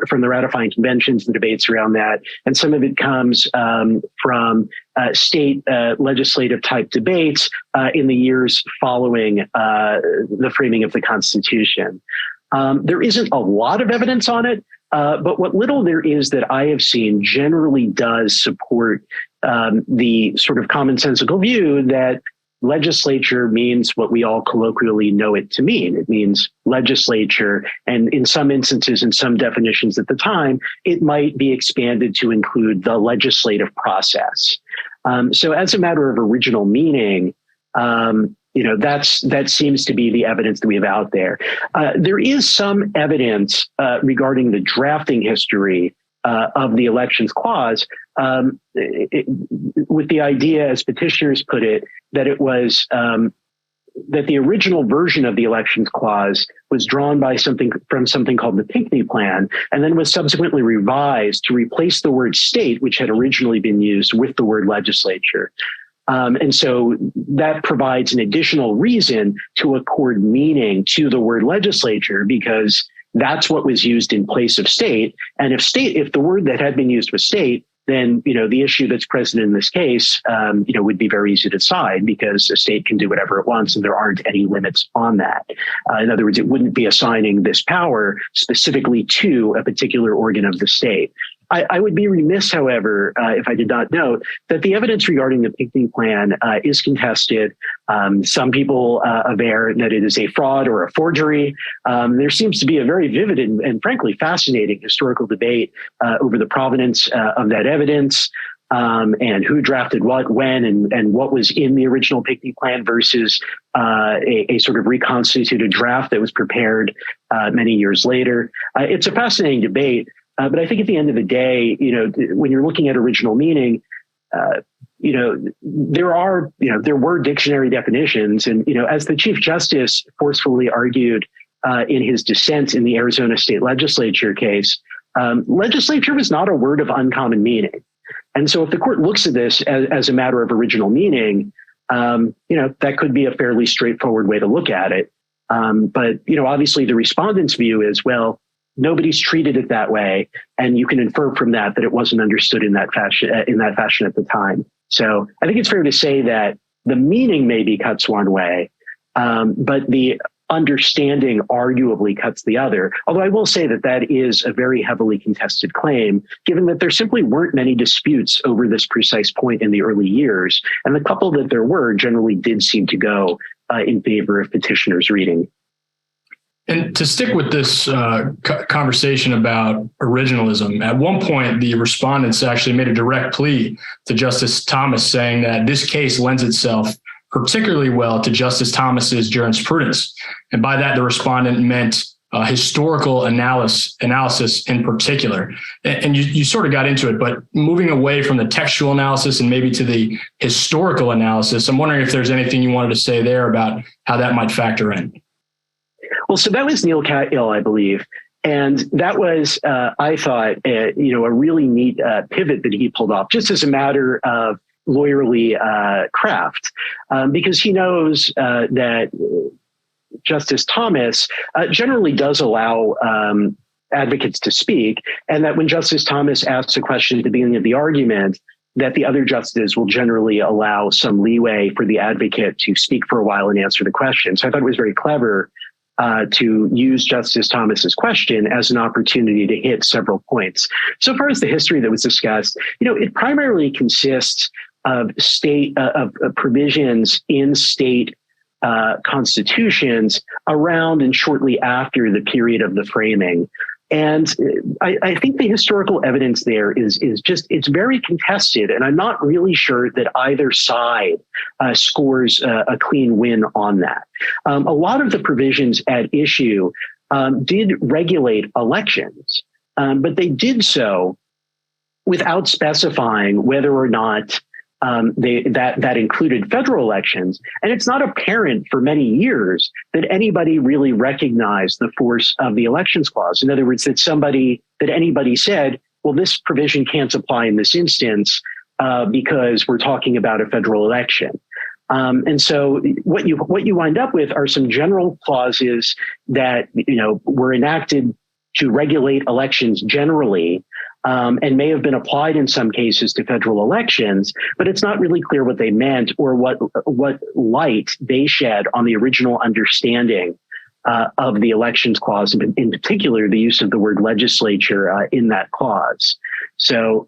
from the ratifying conventions and debates around that. And some of it comes from state legislative type debates in the years following the framing of the Constitution. There isn't a lot of evidence on it, but what little there is that I have seen generally does support the sort of commonsensical view that legislature means what we all colloquially know it to mean. It means legislature, and in some instances, in some definitions at the time, it might be expanded to include the legislative process. So as a matter of original meaning, that seems to be the evidence that we have out there. There is some evidence regarding the drafting history of the Elections Clause, with the idea, as petitioners put it, that it was that the original version of the Elections Clause was drawn by something called the Pinckney Plan, and then was subsequently revised to replace the word state, which had originally been used, with the word legislature. And so that provides an additional reason to accord meaning to the word legislature, because that's what was used in place of state. And if the word that had been used was state, then, the issue that's present in this case, would be very easy to decide because a state can do whatever it wants and there aren't any limits on that. In other words, it wouldn't be assigning this power specifically to a particular organ of the state. I would be remiss, however, if I did not note that the evidence regarding the Pinckney Plan is contested. Some people aver that it is a fraud or a forgery. There seems to be a very vivid and frankly fascinating historical debate over the provenance of that evidence. And who drafted what, when, and what was in the original Pinckney Plan versus a sort of reconstituted draft that was prepared many years later. It's a fascinating debate. But I think at the end of the day, when you're looking at original meaning, there were dictionary definitions. And, as the Chief Justice forcefully argued in his dissent in the Arizona State Legislature case, legislature was not a word of uncommon meaning. And so if the court looks at this as a matter of original meaning, that could be a fairly straightforward way to look at it. But, obviously the respondent's view is, well, nobody's treated it that way, and you can infer from that it wasn't understood in that fashion at the time. So I think it's fair to say that the meaning maybe cuts one way, but the understanding arguably cuts the other. Although I will say that is a very heavily contested claim, given that there simply weren't many disputes over this precise point in the early years, and the couple that there were generally did seem to go in favor of petitioner's reading. And to stick with this conversation about originalism, at one point, the respondents actually made a direct plea to Justice Thomas, saying that this case lends itself particularly well to Justice Thomas's jurisprudence. And by that, the respondent meant historical analysis in particular. And you sort of got into it, but moving away from the textual analysis and maybe to the historical analysis, I'm wondering if there's anything you wanted to say there about how that might factor in. Well, so that was Neil Catmull, I believe. And that was, I thought, a really neat pivot that he pulled off, just as a matter of lawyerly craft, because he knows that Justice Thomas generally does allow advocates to speak, and that when Justice Thomas asks a question at the beginning of the argument, that the other justices will generally allow some leeway for the advocate to speak for a while and answer the question. So I thought it was very clever to use Justice Thomas's question as an opportunity to hit several points. So far as the history that was discussed, it primarily consists of provisions in state constitutions around and shortly after the period of the framing. And I think the historical evidence there is it's very contested, and I'm not really sure that either side scores a clean win on that. A lot of the provisions at issue did regulate elections, but they did so without specifying whether or not that included federal elections. And it's not apparent for many years that anybody really recognized the force of the elections clause. In other words, that anybody said, well, this provision can't apply in this instance because we're talking about a federal election. And so what you wind up with are some general clauses that, were enacted to regulate elections generally, and may have been applied in some cases to federal elections, but it's not really clear what they meant or what light they shed on the original understanding of the elections clause, in particular, the use of the word legislature in that clause. So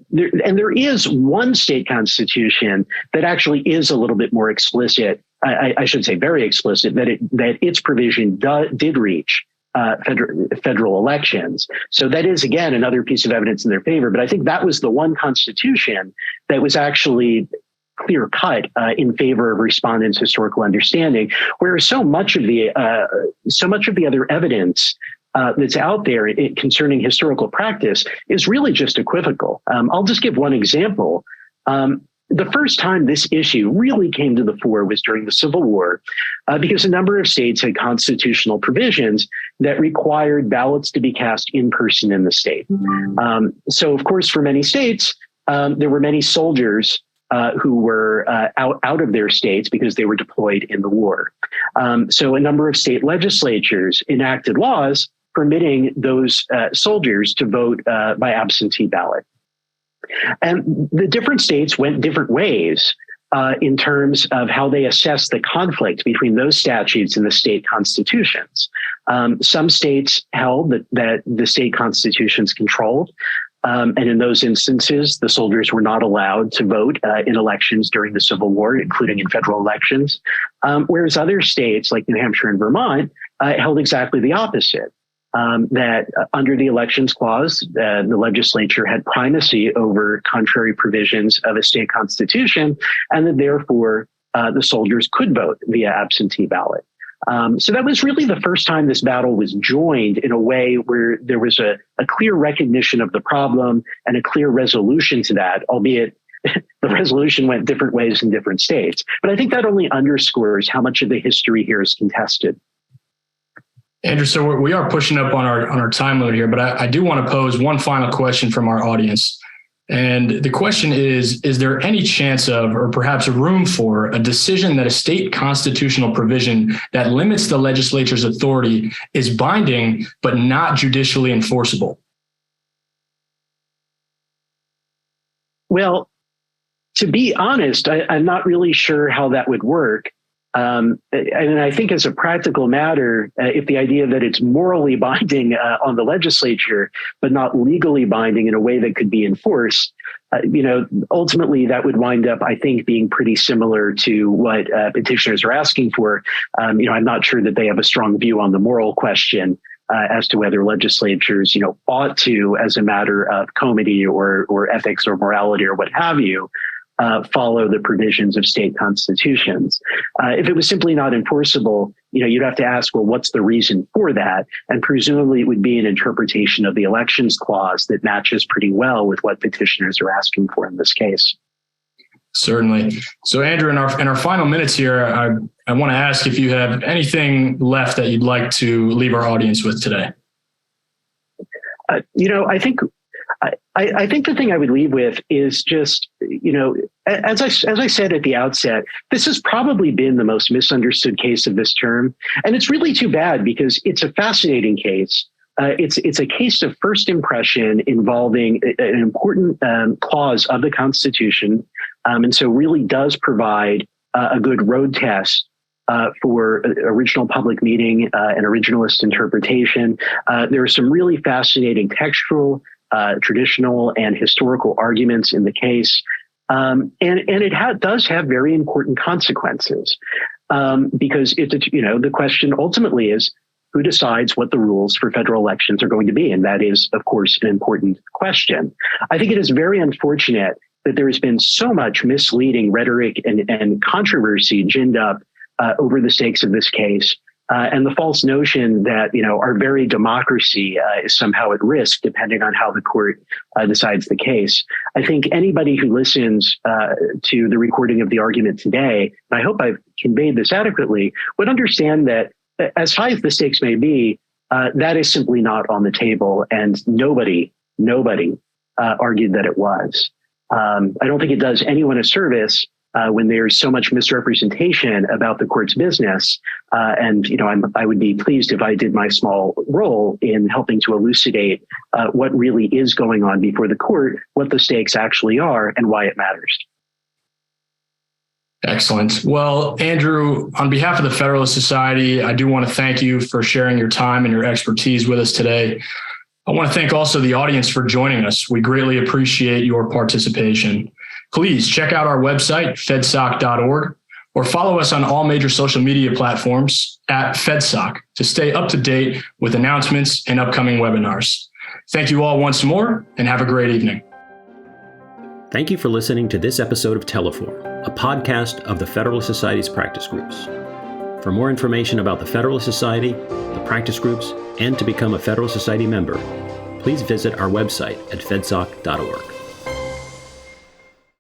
there is one state constitution that actually is a little bit more explicit. I should say very explicit, that its provision did reach federal elections. So that is, again, another piece of evidence in their favor. But I think that was the one constitution that was actually clear cut in favor of respondents' historical understanding, whereas so much of the other evidence that's out there concerning historical practice is really just equivocal. I'll just give one example. The first time this issue really came to the fore was during the Civil War, because a number of states had constitutional provisions that required ballots to be cast in person in the state. So, of course, for many states, there were many soldiers who were out of their states because they were deployed in the war. So a number of state legislatures enacted laws permitting those soldiers to vote by absentee ballot. And the different states went different ways in terms of how they assessed the conflict between those statutes and the state constitutions. Some states held that the state constitutions controlled. And in those instances, the soldiers were not allowed to vote in elections during the Civil War, including in federal elections. Whereas other states like New Hampshire and Vermont held exactly the opposite. That under the Elections Clause, the legislature had primacy over contrary provisions of a state constitution, and that therefore the soldiers could vote via absentee ballot. So that was really the first time this battle was joined in a way where there was a clear recognition of the problem and a clear resolution to that, albeit the resolution went different ways in different states. But I think that only underscores how much of the history here is contested. Andrew, so we are pushing up on our time limit here, but I do want to pose one final question from our audience. And the question is there any chance of, or perhaps a room for, a decision that a state constitutional provision that limits the legislature's authority is binding, but not judicially enforceable? Well, to be honest, I'm not really sure how that would work. And I think as a practical matter, if the idea that it's morally binding on the legislature, but not legally binding in a way that could be enforced, ultimately that would wind up, I think, being pretty similar to what petitioners are asking for. I'm not sure that they have a strong view on the moral question as to whether legislatures, ought to, as a matter of comity or ethics or morality or what have you, follow the provisions of state constitutions. If it was simply not enforceable, you'd have to ask, well, what's the reason for that? And presumably it would be an interpretation of the Elections Clause that matches pretty well with what petitioners are asking for in this case. Certainly. So, Andrew, in our final minutes here, I want to ask if you have anything left that you'd like to leave our audience with today. I think the thing I would leave with is just, as I said at the outset, this has probably been the most misunderstood case of this term. And it's really too bad because it's a fascinating case. It's a case of first impression involving an important clause of the Constitution. And so really does provide a good road test for original public meaning and originalist interpretation. There are some really fascinating textual, traditional and historical arguments in the case. And it does have very important consequences because the question ultimately is who decides what the rules for federal elections are going to be. And that is, of course, an important question. I think it is very unfortunate that there has been so much misleading rhetoric and controversy ginned up over the stakes of this case. And the false notion that, our very democracy is somehow at risk, depending on how the court decides the case. I think anybody who listens to the recording of the argument today, and I hope I've conveyed this adequately, would understand that as high as the stakes may be, that is simply not on the table. And nobody argued that it was. I don't think it does anyone a service when there's so much misrepresentation about the court's business. I would be pleased if I did my small role in helping to elucidate what really is going on before the court, what the stakes actually are, and why it matters. Excellent. Well, Andrew, on behalf of the Federalist Society, I do want to thank you for sharing your time and your expertise with us today. I want to thank also the audience for joining us. We greatly appreciate your participation. Please check out our website, fedsoc.org, or follow us on all major social media platforms at FedSoc to stay up to date with announcements and upcoming webinars. Thank you all once more, and have a great evening. Thank you for listening to this episode of Teleform, a podcast of the Federalist Society's practice groups. For more information about the Federalist Society, the practice groups, and to become a Federalist Society member, please visit our website at fedsoc.org.